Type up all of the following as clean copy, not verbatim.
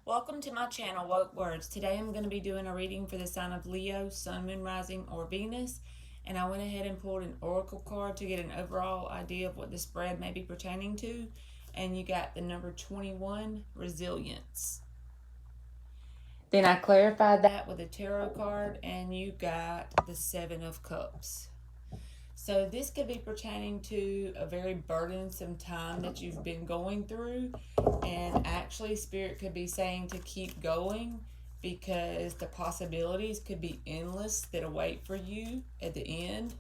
Welcome to my channel, Woke Words. Today I'm going to be doing a reading for the sign of Leo, Sun, Moon, Rising, or Venus. And I went ahead and pulled an oracle card to get an overall idea of what the spread may be pertaining to. And you got the number 21, Resilience. Then I clarified that with a tarot card, and you got the Seven of Cups. So this could be pertaining to a very burdensome time that you've been going through, and actually Spirit could be saying to keep going because the possibilities could be endless that await for you at the end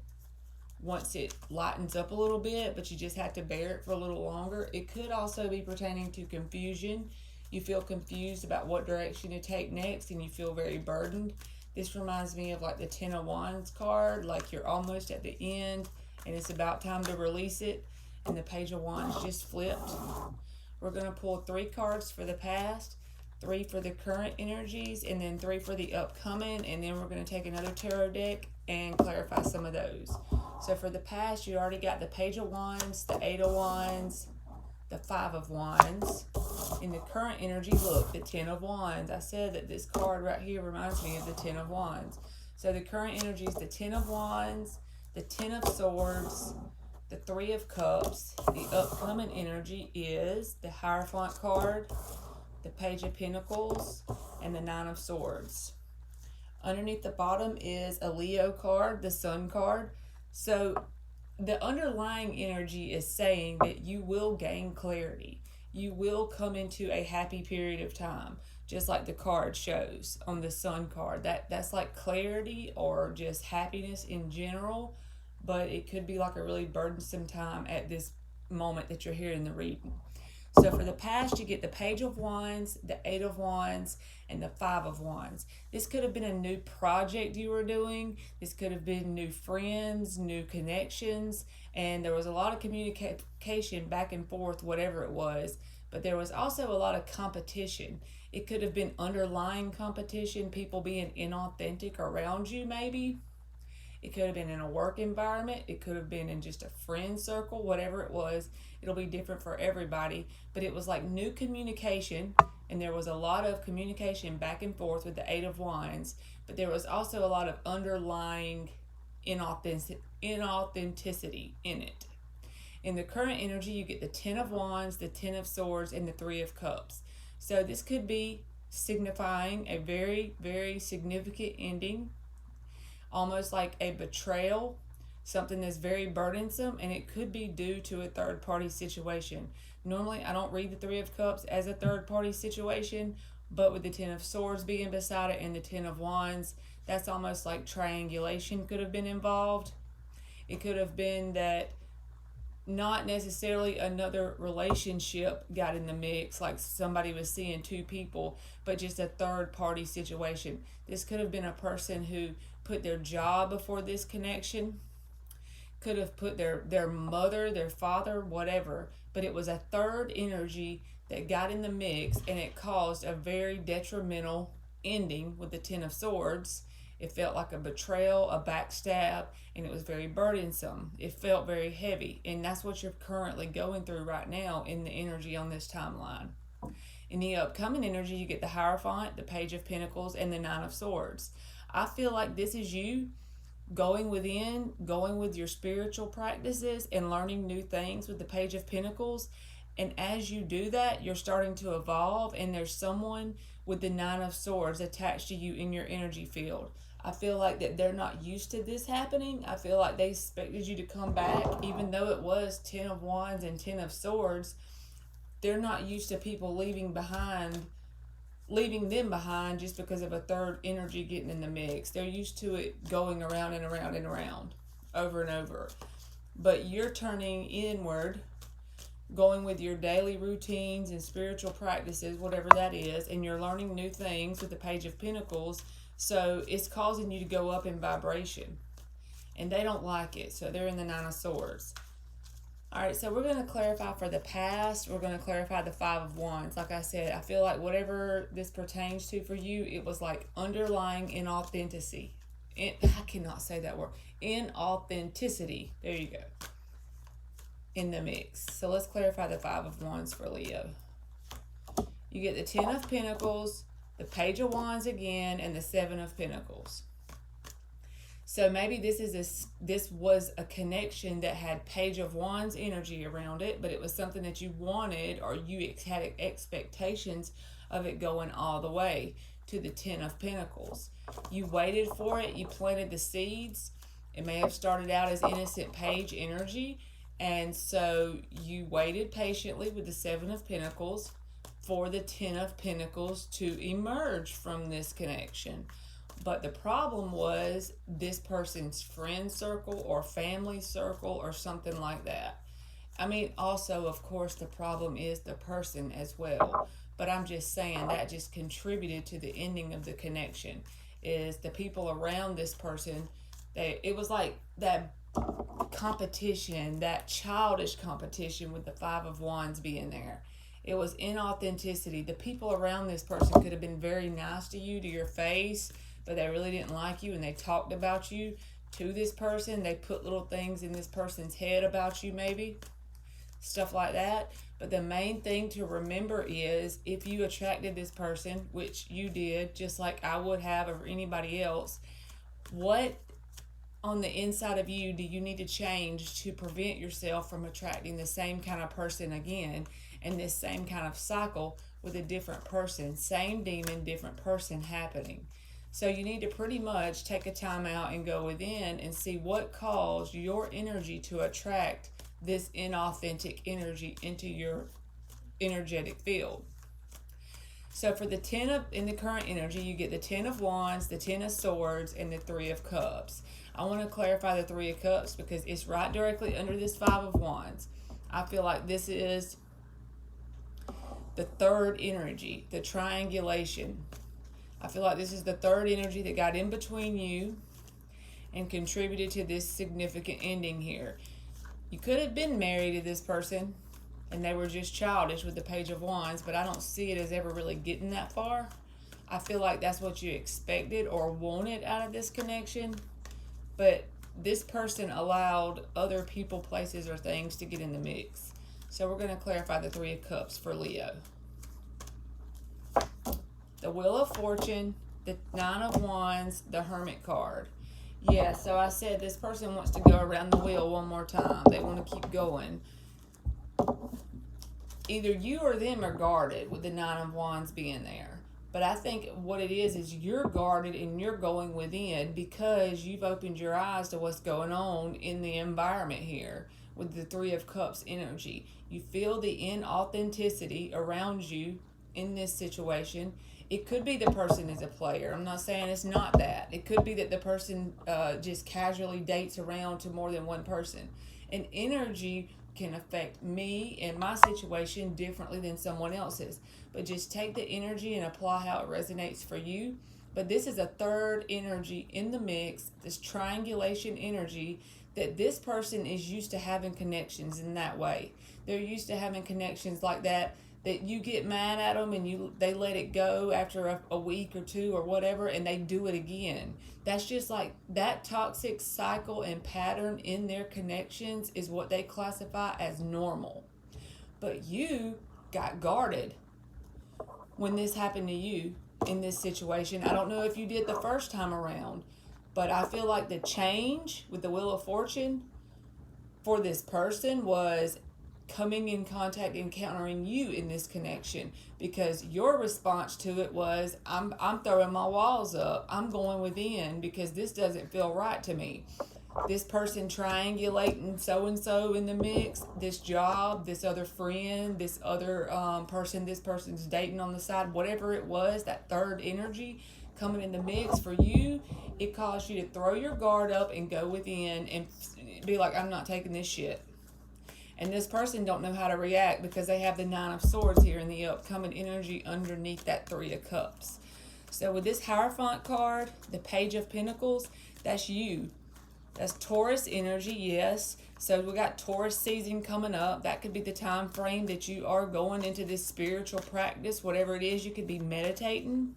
once it lightens up a little bit, but you just have to bear it for a little longer. It could also be pertaining to confusion. You feel confused about what direction to take next and you feel very burdened. This reminds me of like the Ten of Wands card, like you're almost at the end and it's about time to release it, and the Page of Wands just flipped. We're going to pull 3 cards for the past, 3 for the current energies, and then 3 for the upcoming, and then we're going to take another tarot deck and clarify some of those. So for the past, you already got the Page of Wands, the 8 of Wands, the 5 of Wands. In the current energy, look, the 10 of Wands. I said that this card right here reminds me of the 10 of Wands. So the current energy is the 10 of Wands, the 10 of Swords, the 3 of Cups. The upcoming energy is the Hierophant card, the Page of Pentacles, and the 9 of Swords. Underneath the bottom is a Leo card, the Sun card. So the underlying energy is saying that you will gain clarity. You will come into a happy period of time, just like the card shows on the Sun card. That's like clarity or just happiness in general, but it could be like a really burdensome time at this moment that you're hearing the reading. So for the past, you get the Page of Wands, the 8 of Wands, and the 5 of Wands. This could have been a new project you were doing. This could have been new friends, new connections, and there was a lot of communication back and forth, whatever it was. But there was also a lot of competition. It could have been underlying competition, people being inauthentic around you, maybe. It could have been in a work environment. It could have been in just a friend circle, whatever it was. It'll be different for everybody. But it was like new communication, and there was a lot of communication back and forth with the 8 of Wands. But there was also a lot of underlying inauthenticity in it. In the current energy, you get the 10 of Wands, the 10 of Swords, and the 3 of Cups. So this could be signifying a very, very significant ending, almost like a betrayal, something that's very burdensome, and it could be due to a third party situation. Normally, I don't read the 3 of Cups as a third party situation, but with the 10 of Swords being beside it and the 10 of Wands, that's almost like triangulation could have been involved. It could have been that not necessarily another relationship got in the mix, like somebody was seeing 2 people, but just a third party situation. This could have been a person who put their job before this connection, could have put their mother, their father, whatever, but it was a third energy that got in the mix, and it caused a very detrimental ending with the 10 of Swords. It felt like a betrayal, a backstab, and it was very burdensome. It felt very heavy, and that's what you're currently going through right now in the energy on this timeline. In the upcoming energy, you get the Hierophant, the Page of Pentacles, and the 9 of Swords. I feel like this is you going within, going with your spiritual practices and learning new things with the Page of Pentacles. And as you do that, you're starting to evolve, and there's someone with the 9 of Swords attached to you in your energy field. I feel like that they're not used to this happening. I feel like they expected you to come back, even though it was 10 of Wands and 10 of Swords. They're not used to people leaving them behind just because of a third energy getting in the mix. They're used to it going around and around and around over and over. But you're turning inward, going with your daily routines and spiritual practices, whatever that is, and you're learning new things with the Page of Pentacles. So it's causing you to go up in vibration. And they don't like it. So they're in the 9 of Swords. All right, so we're going to clarify for the past. We're going to clarify the 5 of Wands. Like I said, I feel like whatever this pertains to for you, it was like underlying inauthenticity. I cannot say that word. Inauthenticity. There you go. In the mix. So let's clarify the 5 of Wands for Leo. You get the Ten of Pentacles, the Page of Wands again, and the Seven of Pentacles. So maybe this was a connection that had Page of Wands energy around it, but it was something that you wanted, or you had expectations of it going all the way to the Ten of Pentacles. You waited for it, you planted the seeds. It may have started out as innocent page energy, and so you waited patiently with the Seven of Pentacles for the Ten of Pentacles to emerge from this connection. But the problem was this person's friend circle or family circle or something like that. I mean, also, of course, the problem is the person as well. But I'm just saying that just contributed to the ending of the connection. Is the people around this person, it was like that competition, that childish competition with the Five of Wands being there. It was inauthenticity. The people around this person could have been very nice to you, to your face, but they really didn't like you, and they talked about you to this person. They put little things in this person's head about you, maybe stuff like that. But the main thing to remember is, if you attracted this person, which you did, just like I would have, or anybody else, what on the inside of you do you need to change to prevent yourself from attracting the same kind of person again, and this same kind of cycle with a different person? Same demon, different person happening. So you need to pretty much take a time out and go within and see what caused your energy to attract this inauthentic energy into your energetic field. So for the in the current energy, you get the Ten of Wands, the Ten of Swords, and the Three of Cups. I want to clarify the Three of Cups because it's right directly under this Five of Wands. I feel like this is the third energy, the triangulation. I feel like this is the third energy that got in between you and contributed to this significant ending here. You could have been married to this person and they were just childish with the Page of Wands, but I don't see it as ever really getting that far. I feel like that's what you expected or wanted out of this connection, but this person allowed other people, places, or things to get in the mix. So we're going to clarify the Three of Cups for Leo. The Wheel of Fortune, the Nine of Wands, the Hermit card. Yeah, so I said this person wants to go around the wheel one more time. They want to keep going. Either you or them are guarded with the Nine of Wands being there. But I think what it is you're guarded and you're going within because you've opened your eyes to what's going on in the environment here with the Three of Cups energy. You feel the inauthenticity around you in this situation. It could be the person is a player. I'm not saying it's not that. It could be that the person just casually dates around to more than one person. And energy can affect me and my situation differently than someone else's. But just take the energy and apply how it resonates for you. But this is a third energy in the mix, this triangulation energy, that this person is used to having connections in that way. They're used to having connections like that you get mad at them and they let it go after a week or two or whatever, and they do it again. That's just like that toxic cycle and pattern in their connections is what they classify as normal. But you got guarded when this happened to you in this situation. I don't know if you did the first time around, but I feel like the change with the Wheel of Fortune for this person was coming in contact, encountering you in this connection, because your response to it was, I'm throwing my walls up. I'm going within because this doesn't feel right to me. This person triangulating so-and-so in the mix, this job, this other friend, this other person, this person's dating on the side, whatever it was, that third energy coming in the mix for you, it caused you to throw your guard up and go within and be like, I'm not taking this shit. And this person don't know how to react because they have the Nine of Swords here in the upcoming energy underneath that Three of Cups. So with this Hierophant card, the Page of Pentacles, that's you. That's Taurus energy, yes. So we got Taurus season coming up. That could be the time frame that you are going into this spiritual practice, whatever it is. You could be meditating.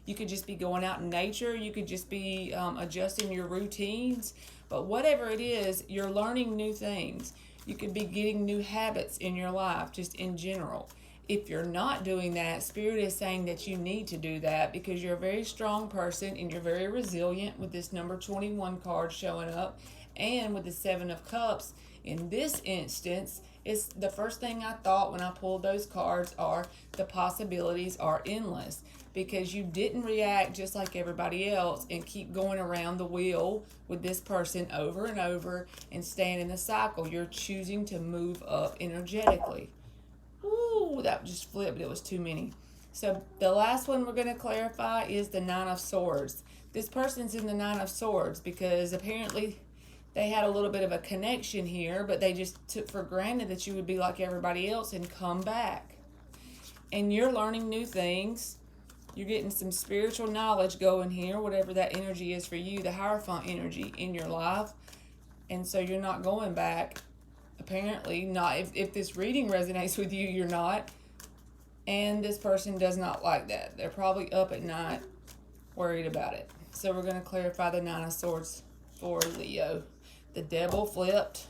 You could just be going out in nature. You could just be adjusting your routines. But whatever it is, you're learning new things. You could be getting new habits in your life, just in general. If you're not doing that, Spirit is saying that you need to do that because you're a very strong person and you're very resilient with this number 21 card showing up. And with the Seven of Cups, in this instance, it's the first thing I thought when I pulled those cards are the possibilities are endless because you didn't react just like everybody else and keep going around the wheel with this person over and over and staying in the cycle. You're choosing to move up energetically. Ooh, that just flipped. It was too many. So the last one we're going to clarify is the Nine of Swords. This person's in the Nine of Swords because apparently they had a little bit of a connection here, but they just took for granted that you would be like everybody else and come back. And you're learning new things. You're getting some spiritual knowledge going here, whatever that energy is for you, the Hierophant energy in your life. And so you're not going back. Apparently not. If this reading resonates with you, you're not. And this person does not like that. They're probably up at night worried about it. So we're going to clarify the Nine of Swords for Leo. The Devil flipped,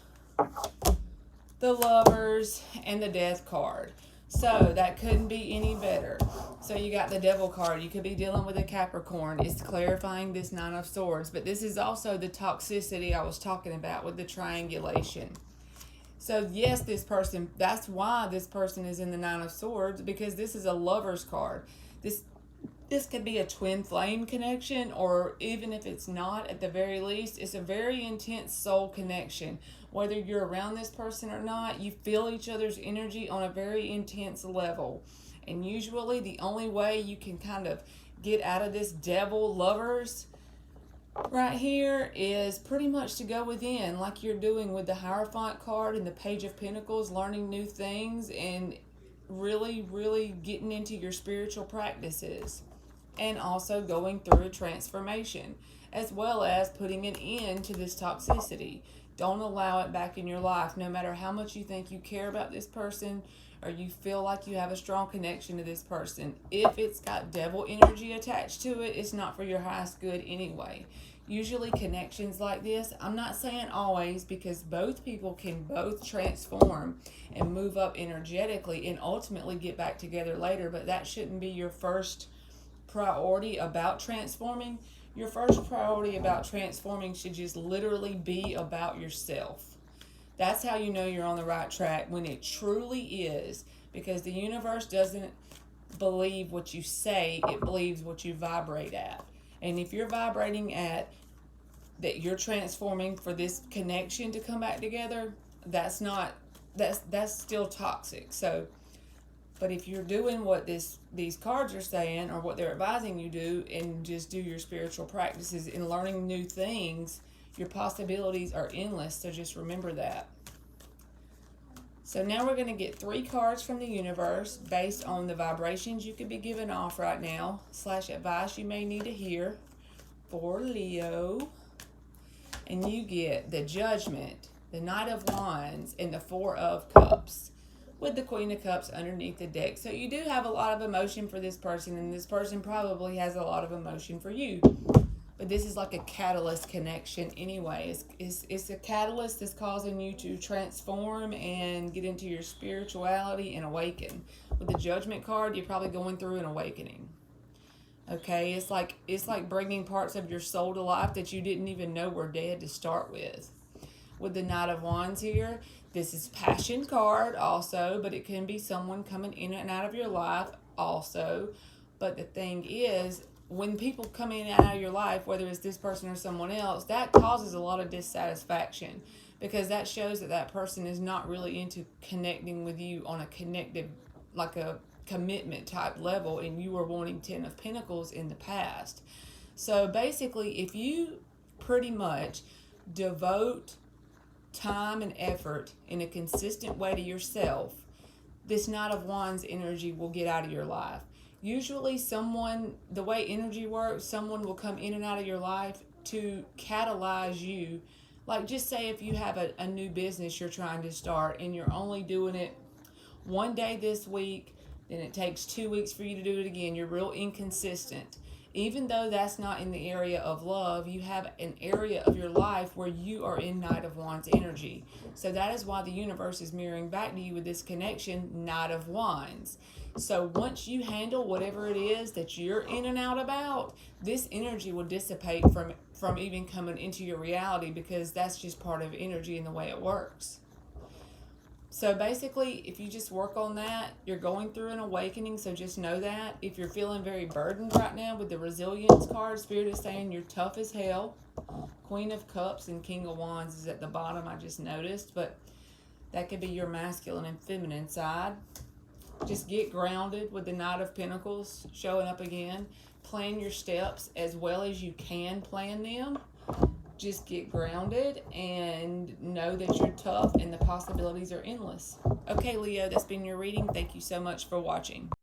the Lovers, and the Death card. So that couldn't be any better. So you got the Devil card. You could be dealing with a Capricorn. It's clarifying this Nine of Swords. But this is also the toxicity I was talking about with the triangulation. So yes, this person, that's why this person is in the Nine of Swords, because this is a Lover's card. This could be a twin flame connection, or even if it's not, at the very least, it's a very intense soul connection. Whether you're around this person or not, you feel each other's energy on a very intense level. And usually the only way you can kind of get out of this Devil Lovers right here is pretty much to go within, like you're doing with the Hierophant card and the Page of Pentacles, learning new things and really, really getting into your spiritual practices. And also going through a transformation, as well as putting an end to this toxicity. Don't allow it back in your life, no matter how much you think you care about this person or you feel like you have a strong connection to this person. If it's got devil energy attached to it, it's not for your highest good anyway. Usually connections like this, I'm not saying always, because both people can both transform and move up energetically and ultimately get back together later, but that shouldn't be your first priority about transforming. Your first priority about transforming should just literally be about yourself. That's how you know you're on the right track, when it truly is, because the universe doesn't believe what you say, it believes what you vibrate at. And if you're vibrating at that you're transforming for this connection to come back together, that's still toxic. So but if you're doing what these cards are saying, or what they're advising you do, and just do your spiritual practices and learning new things, your possibilities are endless. So just remember that. So now we're going to get 3 cards from the universe based on the vibrations you could be giving off right now, / advice you may need to hear for Leo. And you get the Judgment, the Knight of Wands, and the Four of Cups, with the Queen of Cups underneath the deck. So you do have a lot of emotion for this person, and this person probably has a lot of emotion for you. But this is like a catalyst connection anyway. It's a catalyst that's causing you to transform and get into your spirituality and awaken. With the Judgment card, you're probably going through an awakening. Okay, it's like bringing parts of your soul to life that you didn't even know were dead to start with. With the Knight of Wands here, this is passion card also, but it can be someone coming in and out of your life also. But the thing is, when people come in and out of your life, whether it's this person or someone else, that causes a lot of dissatisfaction, because that shows that person is not really into connecting with you on a connected, like a commitment type level, and you were wanting 10 of Pentacles in the past. So basically, if you pretty much devote time and effort in a consistent way to yourself, this Knight of Wands energy will get out of your life. Usually the way energy works, someone will come in and out of your life to catalyze you. Like, just say if you have a new business you're trying to start and you're only doing it one day this week, then it takes 2 weeks for you to do it again. You're real inconsistent. Even though that's not in the area of love, you have an area of your life where you are in Knight of Wands energy. So that is why the universe is mirroring back to you with this connection, Knight of Wands. So once you handle whatever it is that you're in and out about, this energy will dissipate from even coming into your reality, because that's just part of energy and the way it works. So basically, if you just work on that, you're going through an awakening, so just know that. If you're feeling very burdened right now with the resilience card, Spirit is saying you're tough as hell. Queen of Cups and King of Wands is at the bottom, I just noticed, but that could be your masculine and feminine side. Just get grounded with the Knight of Pentacles showing up again. Plan your steps as well as you can plan them. Just get grounded and know that you're tough and the possibilities are endless. Okay, Leo, that's been your reading. Thank you so much for watching.